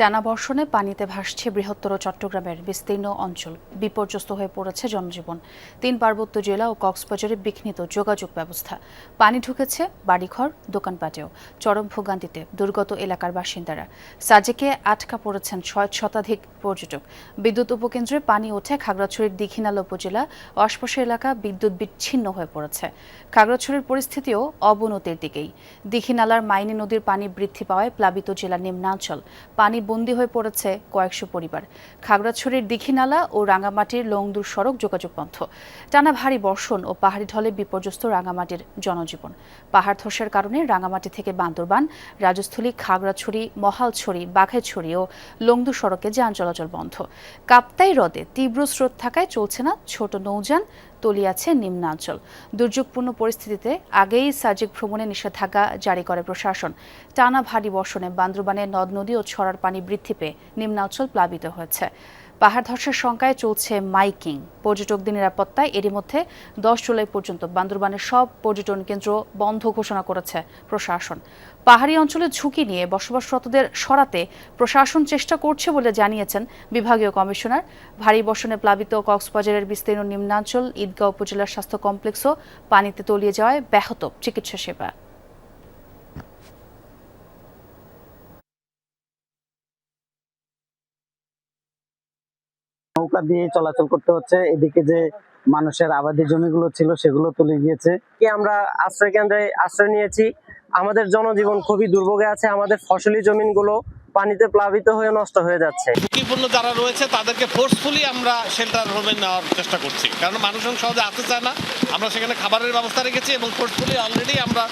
টানা বর্ষণে পানিতে ভাসছে বৃহত্তর চট্টগ্রামের বিস্তীর্ণ অঞ্চল। বিপর্যস্ত হয়ে পড়েছে জনজীবন। 3 পার্বত্য জেলা ও কক্সবাজারে বিঘ্নিত যোগাযোগ ব্যবস্থা। পানি ঢুকেছে বাড়িঘর, দোকানপাটেও। চরম ভোগান্তিতে দুর্গত এলাকার বাসিন্দারা। সাজেকে আটকা পড়েছেন 6 শতাধিক পর্যটক। বিদ্যুৎ উপকেন্দ্রে পানি ওঠে খাগড়াছড়ির দীঘিনালা উপজেলা ও আশপাশের এলাকা বিদ্যুৎ বিচ্ছিন্ন হয়ে পড়েছে। খাগড়াছড়ির পরিস্থিতিও অবনতির দিকেই। দীঘিনালার মাইনী নদীর পানি বৃদ্ধি পাওয়ায় প্লাবিত জেলার নিম্নাঞ্চল। পানি বন্দী হয়ে পড়েছে কয়েকশো পরিবার। খাগড়াছড়ির দীঘিনালা ও রাঙামাটির লংদুর সড়ক যোগাযোগ বন্ধ। টানা ভারী বর্ষণ ও পাহাড়ি ঢলে বিপর্যস্ত রাঙামাটির জনজীবন। পাহাড় ধসের কারণে রাঙামাটি থেকে বান্দরবান, রাজস্থলী, খাগড়াছড়ি, মহালছড়ি, বাঘাইছড়ি ও লংদু সড়কে যান চলাচল বন্ধ। কাপ্তাই হ্রদে তীব্র স্রোত থাকায় চলছে না ছোট নৌযান, তলিয়ে আছে নিম্নাঞ্চল। দুর্যোগপূর্ণ পরিস্থিতিতে আগেই সাজেক ভ্রমণে নিষেধাজ্ঞা জারি করে প্রশাসন। টানা ভারী বর্ষণে বান্দরবানের নদ নদী ও ছড়ার পানি বৃদ্ধি পেয়ে নিম্নাঞ্চল প্লাবিত হয়েছে। পাহাড় ধসের শঙ্কায় চলছে মাইকিং। পর্যটকদের নিরাপত্তায় এরই মধ্যে 10 জুলাই পর্যন্ত বান্দরবানের সব পর্যটন কেন্দ্র বন্ধ ঘোষণা করেছে প্রশাসন। পাহাড়ি অঞ্চলে ঝুঁকি নিয়ে বসবাসরতদের সরাতে প্রশাসন চেষ্টা করছে বলে জানিয়েছেন বিভাগীয় কমিশনার। ভারী বর্ষণে প্লাবিত কক্সবাজারের বিস্তীর্ণ নিম্নাঞ্চল ঈদগাঁও উপজেলার স্বাস্থ্য কমপ্লেক্সও পানিতে তলিয়ে যাওয়ায় ব্যাহত চিকিৎসা সেবা। নৌকা দিয়ে চলাচল করতে হচ্ছে। এদিকে যে মানুষের আবাদি জমিগুলো ছিল সেগুলো তুলে গিয়েছে। আমরা আশ্রয় কেন্দ্রে আশ্রয় নিয়েছি। আমাদের জনজীবন খুবই দুর্ভোগে আছে। আমাদের ফসলি জমিনগুলো পানিতে প্লাবিত হয়ে নষ্ট হয়ে যাচ্ছে। ঝুঁকিপূর্ণ যারা রয়েছে তাদেরকে ফোর্সফুলি আমরা শেল্টার হোমে নেওয়ার চেষ্টা করছি, কারণ মানুষজন সহজে আসতে চায় না। আমরা সেখানে খাবারের ব্যবস্থা রেখেছি এবং ফোর্সফুলি অলরেডি আমরা